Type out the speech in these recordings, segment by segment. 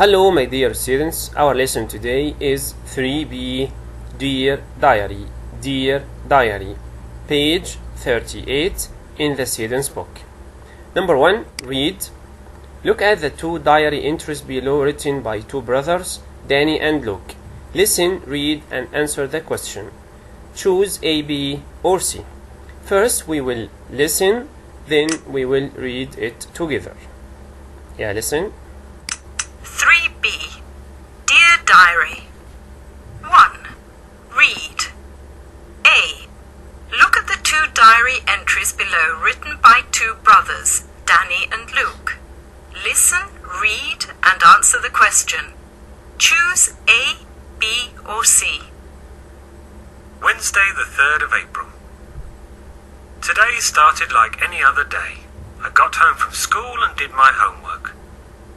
Hello my dear students, our lesson today is 3B, Dear Diary, page 38 in the student's book. Number 1, read. Look at the two diary entries below written by two brothers, Danny and Luke. Listen, read and answer the question. Choose A, B or C. First we will listen, then we will read it together. Yeah, listen. 3B. Dear Diary. 1. Read. A. Look at the two diary entries below written by two brothers, Danny and Luke. Listen, read and answer the question. Choose A, B or C. Wednesday the 3rd of April. Today started like any other day. I got home from school and did my homework.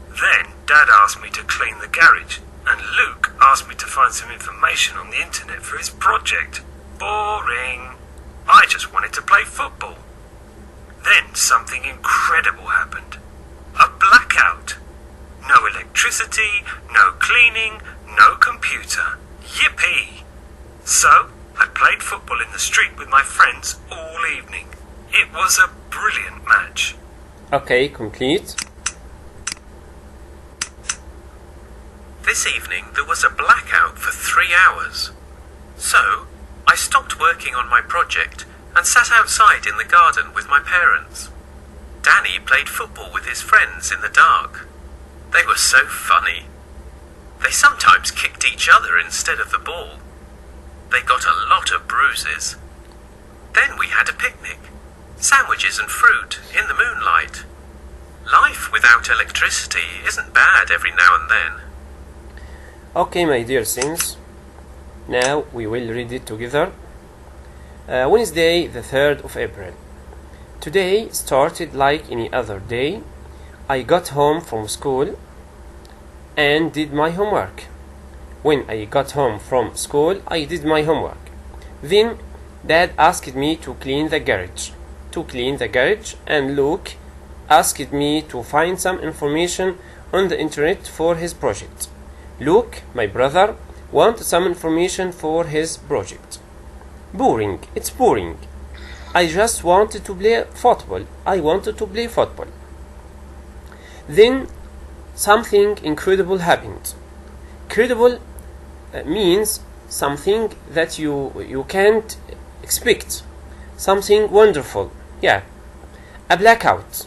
Then Dad asked me to clean the garage and Luke asked me to find some information on the internet for his project. Boring. I just wanted to play football. Then something incredible happened. A blackout. No electricity, no cleaning, no computer. Yippee! So, I played football in the street with my friends all evening. It was a brilliant match. Okay, complete. This evening there was a blackout for 3 hours. So, I stopped working on my project and sat outside in the garden with my parents. Danny played football with his friends in the dark. They were so funny. They sometimes kicked each other instead of the ball. They got a lot of bruises. Then we had a picnic, sandwiches and fruit in the moonlight. Life without electricity isn't bad every now and then. Okay, my dear students, now we will read it together. Wednesday, the 3rd of April. Today started like any other day. I got home from school and did my homework. When I got home from school, I did my homework. Then Dad asked me to clean the garage. And Luke asked me to find some information on the internet for his project. Luke, my brother, wanted some information for his project. Boring. It's boring. I just wanted to play football. Then something incredible happened. Incredible means something that you can't expect. Something wonderful. Yeah. A blackout.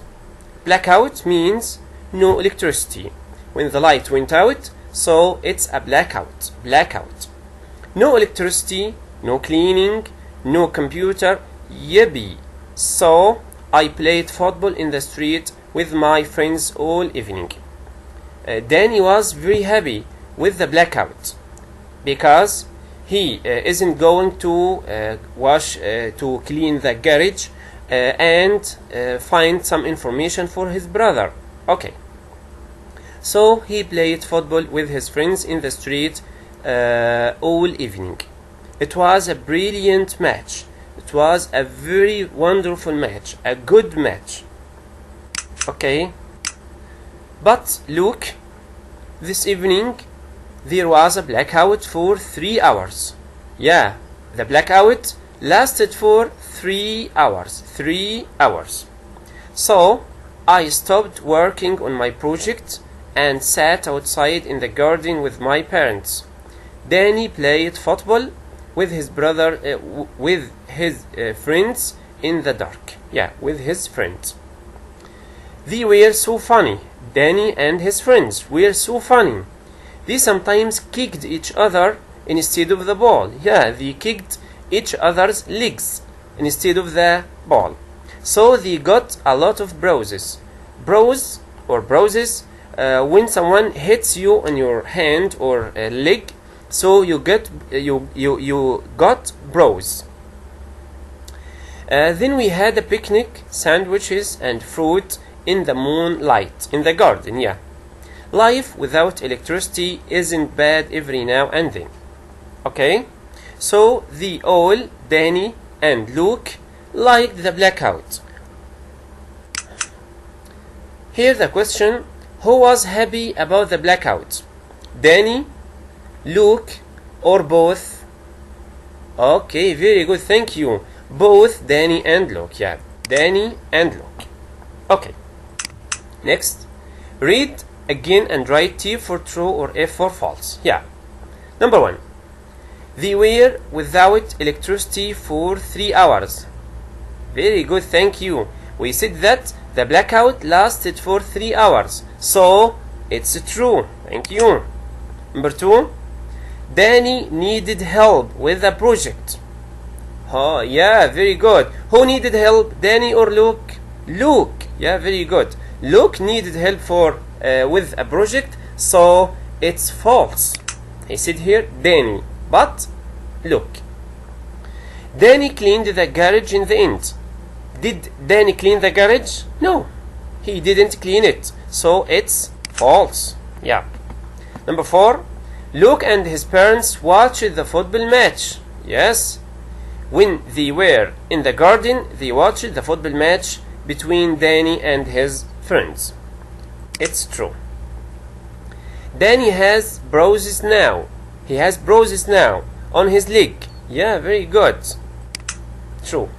Blackout means no electricity. When the light went out, so it's a blackout. No electricity, no cleaning, no computer. Yippee! So I played football in the street with my friends all evening. Danny was very happy with the blackout because he isn't going to to clean the garage and find some information for his brother. Okay. So he played football with his friends in the street all evening. It was a brilliant match. It was a very wonderful match, a good match. Okay. But look, this evening there was a blackout for 3 hours. Yeah, the blackout lasted for 3 hours. 3 hours. So I stopped working on my project and sat outside in the garden with my parents. Danny played football with his brother, with his friends in the dark. Yeah, with his friends. They were so funny. Danny and his friends were so funny. They sometimes kicked each other instead of the ball. Yeah, they kicked each other's legs instead of the ball. So they got a lot of bruises. Bruises when someone hits you on your hand or leg, so you got bruise. Then we had a picnic, sandwiches and fruit in the moonlight in the garden. Yeah, life without electricity isn't bad every now and then. Okay, so they all, Danny and Luke, liked the blackout. Here the question: Who was happy about the blackout? Danny, Luke, or both? Okay, very good, thank you. Both Danny and Luke. Yeah, Danny and Luke. Okay. Next, read again and write T for true or F for false. Yeah. Number 1. They were without electricity for 3 hours. Very good, thank you. We said that the blackout lasted for 3 hours. So, it's true. Thank you. Number 2. Danny needed help with a project. Oh, yeah, very good. Who needed help, Danny or Luke? Luke. Yeah, very good. Luke needed help with a project, so it's false. He said here Danny, but Luke. Danny cleaned the garage in the end. Did Danny clean the garage? No, he didn't clean it, so it's false. Yeah. Number 4. Luke and his parents watched the football match. Yes. When they were in the garden, they watched the football match between Danny and his friends. It's true. Danny has bruises now. He has bruises now on his leg. Yeah, very good. True.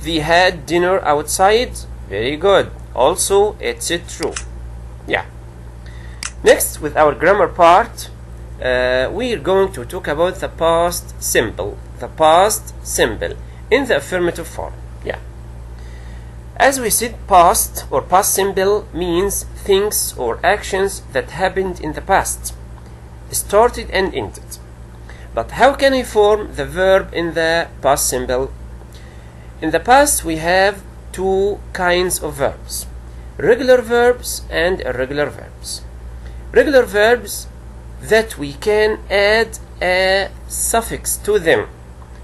They had dinner outside. Very good. Also, it's true. Yeah. Next, with our grammar part, we're going to talk about the past simple. The past simple in the affirmative form. Yeah. As we said, past or past simple means things or actions that happened in the past, started and ended. But how can I form the verb in the past simple? In the past we have 2 kinds of verbs: regular verbs and irregular verbs. Regular verbs that we can add a suffix to them,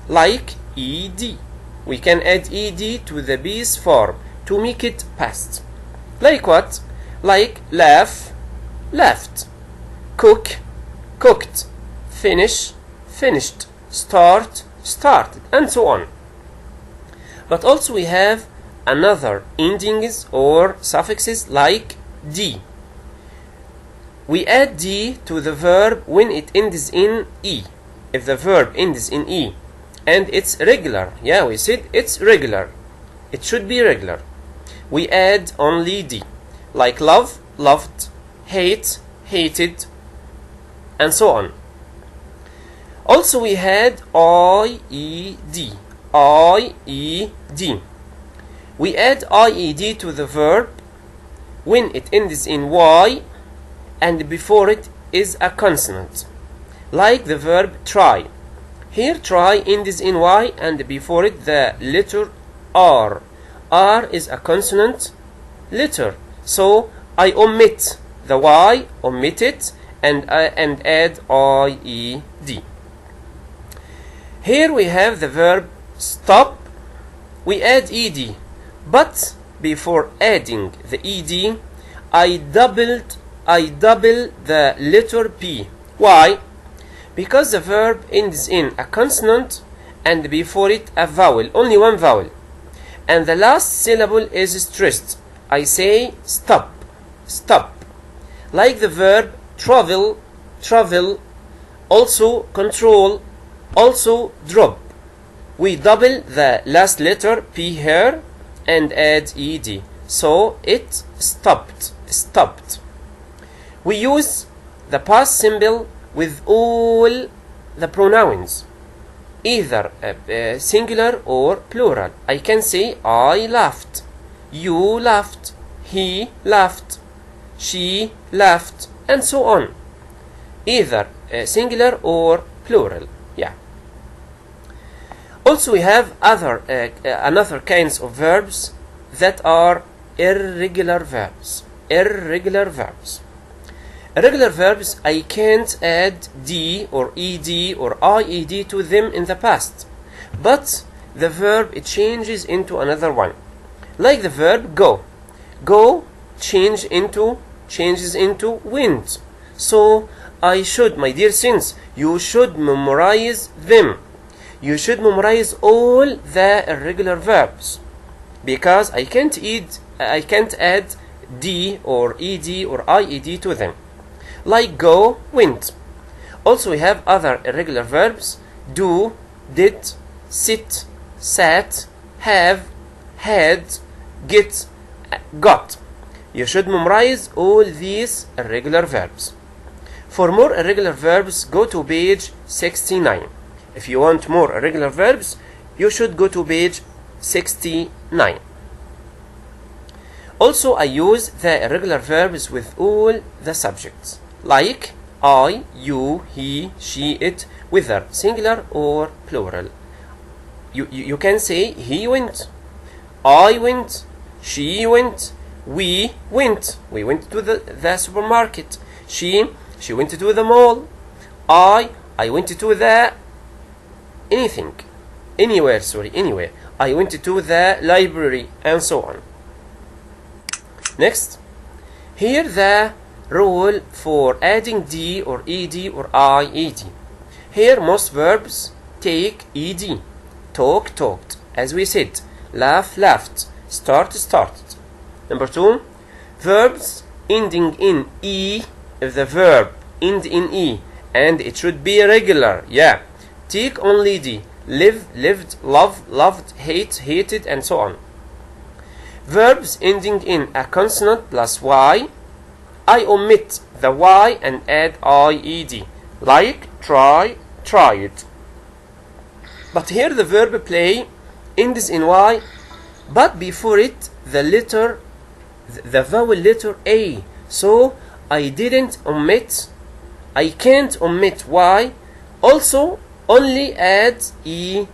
like ed. We can add ed to the base form to make it past. Like what? Like laugh, laughed, cook, cooked, finish, finished, start, started, and so on. But also we have another endings or suffixes like d. We add d to the verb when it ends in e. If the verb ends in e and it's regular, yeah, we said it's regular, it should be regular, we add only d, like love, loved, hate, hated, and so on. Also we had IED, IED. We add IED to the verb when it ends in y and before it is a consonant, like the verb try. Here try ends in y and before it the letter r. R is a consonant letter, so I omit the y, omit it, and add IED. Here we have the verb stop. We add ed, but before adding the ed, I double the letter p. Why? Because the verb ends in a consonant and before it a vowel, only one vowel, and the last syllable is stressed. I say stop, stop. Like the verb travel, travel, also control, also drop. We double the last letter p here and add ed, so it stopped, stopped. We use the past simple with all the pronouns, either singular or plural. I can say I laughed, you laughed, he laughed, she laughed, and so on, either singular or plural. Yeah. Also we have another kinds of verbs that are irregular verbs. Irregular verbs. Irregular verbs, I can't add d or ed or ied to them in the past, but the verb it changes into another one. Like the verb go. Go changes into went. So I should, my dear friends, you should memorize them. You should memorize all the irregular verbs, because I can't add d or ed or ied to them, like go, went. Also we have other irregular verbs: do, did, sit, sat, have, had, get, got. You should memorize all these irregular verbs. For more irregular verbs, go to page 69. If you want more irregular verbs, you should go to page 69. Also, I use the irregular verbs with all the subjects, like I, you, he, she, it, whether singular or plural. You can say he went, I went, she went, we went to the supermarket, she went to the mall, I went to the anywhere, I went to the library, and so on. Next, here the rule for adding d or ed or ied. Here most verbs take ed. Talk, talked, as we said. Laugh, laughed. Start, started. Number 2, verbs ending in e. If the verb end in e, and it should be regular, yeah, take only d. Live, lived, love, loved, hate, hated, and so on. Verbs ending in a consonant plus y, I omit the y and add ied, like try, tried. But here the verb play ends in y, but before it the vowel letter a. So I can't omit y. Also only add ed.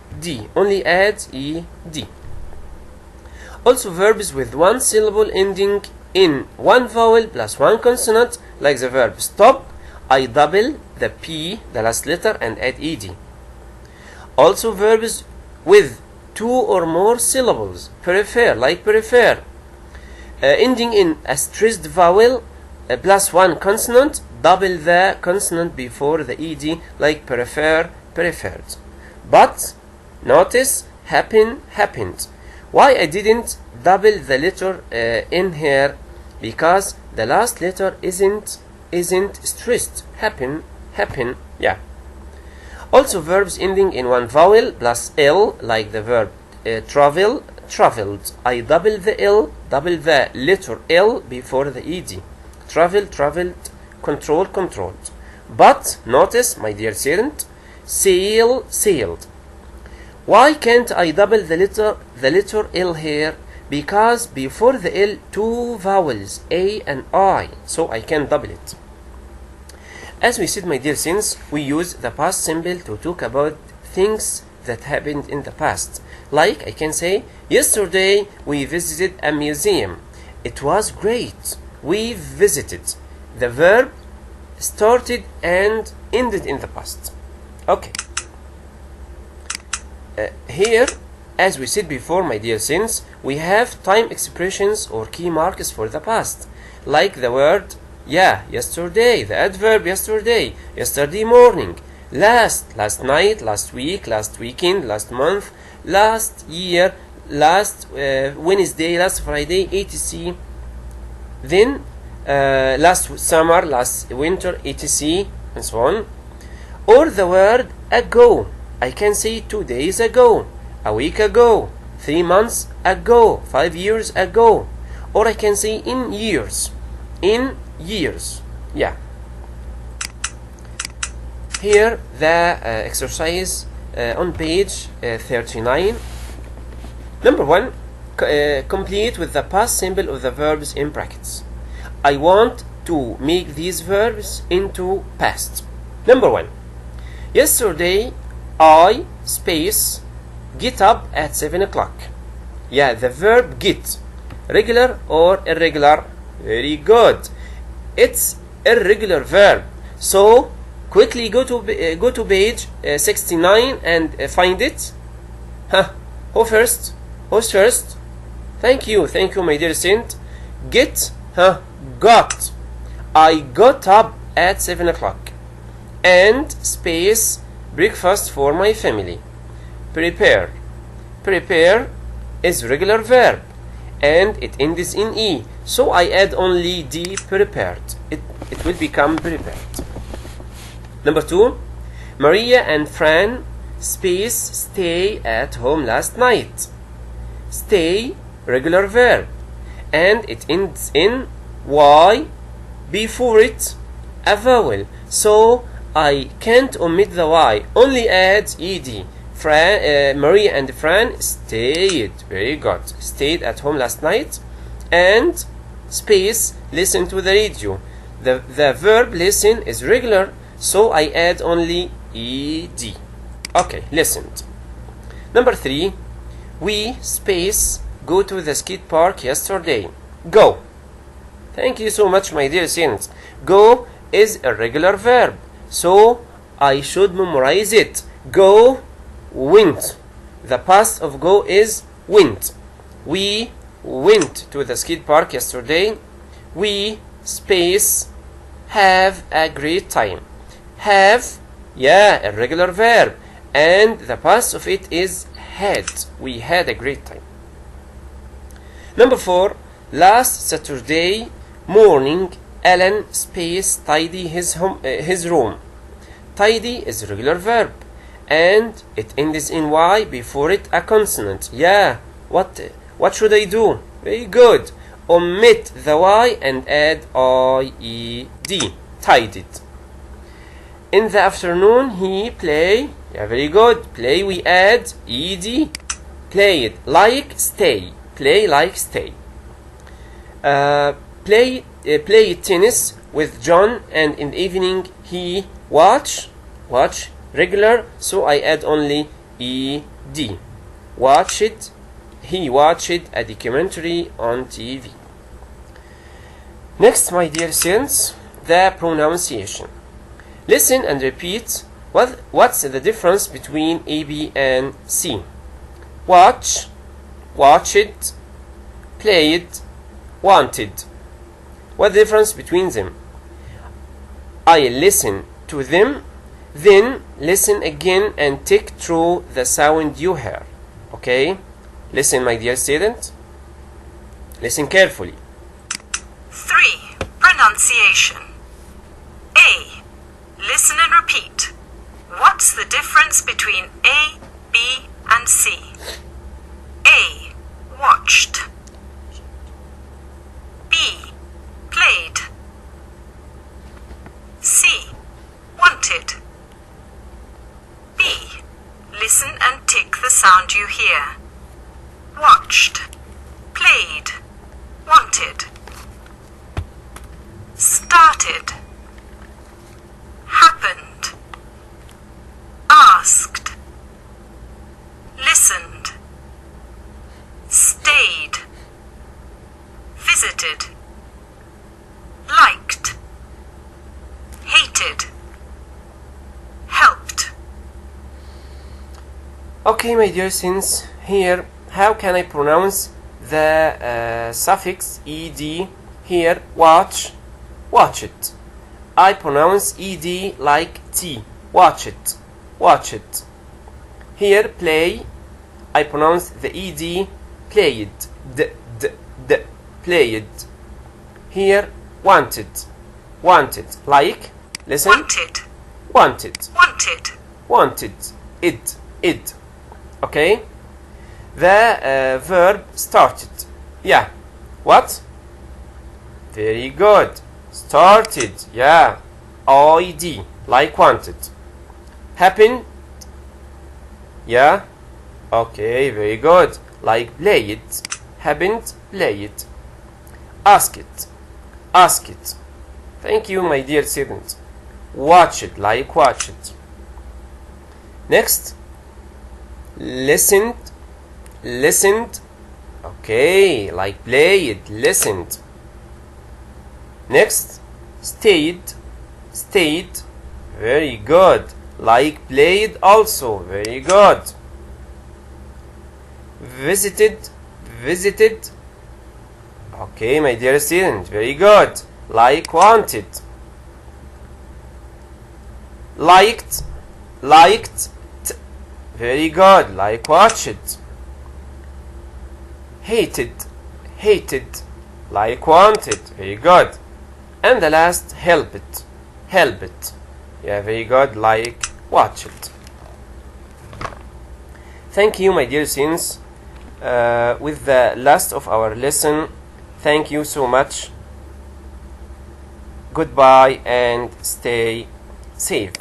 Also verbs with one syllable ending in one vowel plus one consonant, like the verb stop, I double the p, the last letter, and add ed. Also verbs with two or more syllables, prefer, like prefer, ending in a stressed vowel plus one consonant, double the consonant before the ed, like prefer, preferred. But notice happen, happened. Why I didn't double the letter in here? Because the last letter isn't stressed. Happen, yeah. Also verbs ending in one vowel plus l, like the verb travel, traveled. I double the l, double the letter l before the ed. Travel, traveled, control, controlled. But notice, my dear student, sail, sailed. Why can't I double the letter l here? Because before the l two vowels, a and I, so I can double it. As we said, my dear students, we use the past simple to talk about things that happened in the past. Like I can say, yesterday we visited a museum. It was great. We visited. The verb started and ended in the past. Okay. Here, as we said before, my dear students, we have time expressions or key marks for the past, like the word yeah, yesterday, the adverb yesterday, yesterday morning, last night, last week, last weekend, last month, last year, last Wednesday, last Friday, etc. Then last summer, last winter, etc. and so on. Or the word ago. I can say 2 days ago, a week ago, 3 months ago, 5 years ago. Or I can say in years. In years. Yeah. Here the exercise on page 39. Number 1, complete with the past simple of the verbs in brackets. I want to make these verbs into past. Number 1, yesterday I space get up at 7 o'clock. Yeah, the verb get, regular or irregular? Very good. It's irregular verb. So quickly go to page 69 and find it. Who's first? Thank you, my dear student. Get, got. I got up at 7 o'clock. And space breakfast for my family. Prepare is regular verb. and it ends in E. So I add only D, prepared. It will become prepared. Number 2, Maria and Fran space stay at home last night. Stay, regular verb, and it ends in Y, before it a vowel. So I can't omit the Y, only add ED. Maria and Fran stayed, very good, stayed at home last night, and space, listen to the radio. The verb listen is regular, so I add only ED. Okay, listened. Number 3, we space go to the skate park yesterday. Go. Thank you so much, my dear students. Go is a regular verb, so I should memorize it. Go, went. The past of go is went. We went to the skate park yesterday. We space have a great time. Have, yeah, a regular verb, and the past of it is had. We had a great time. Number 4, last Saturday morning, Alan space tidy his room. Tidy is a regular verb, and it ends in Y, before it a consonant. Yeah, what should I do? Very good. Omit the Y and add IED. Tidied. In the afternoon he play. Yeah, very good. Play we add ED. Played like stay. Play like stay. Play tennis with John, and in the evening he watch regular, so I add only ED. Watch it. He watched a documentary on TV. Next, my dear students, the pronunciation. Listen and repeat. What's the difference between A, B, and C? Watch, watched, played, wanted. What the difference between them? I listen to them, then listen again and take through the sound you hear. Okay? Listen, my dear student. Listen carefully. 3. Pronunciation. A. Listen and repeat. What's the difference between A, B, and C? A. Watched. B. Played. C. Wanted. B. Listen and tick the sound you hear. Watched. Played. Wanted. Started. Happened. Asked. Listened. Stayed. Visited. Liked. Hated. Helped. Okay, my dear students, here, how can I pronounce the suffix ed? Here, watch, watch it. I pronounce ed like t. Watch it, watch it. Here, play, I pronounce the ed, played, d, played. Here, wanted, wanted. Like, listen. Wanted. Wanted. Wanted. Wanted. Id. Okay? The verb started. Yeah. What? Very good. Started. Yeah. ID. Like wanted. Happened. Yeah. Okay, very good. Like played. Happened. Played. Ask it. Ask it. Thank you, my dear students. Watch it. Like watch it. Next. Listened. Listened. Okay, like played, listened. Next, stayed. Stayed. Very good. Like played also. Very good. Visited. Visited. Okay, my dear student. Very good. Like wanted. Liked. Liked. Very good. Like watched. Hated. hated, like wanted, very good. And the last, helped, helped, yeah, very good, like watched. Thank you, my dear students. With the last of our lesson, thank you so much. Goodbye and stay safe.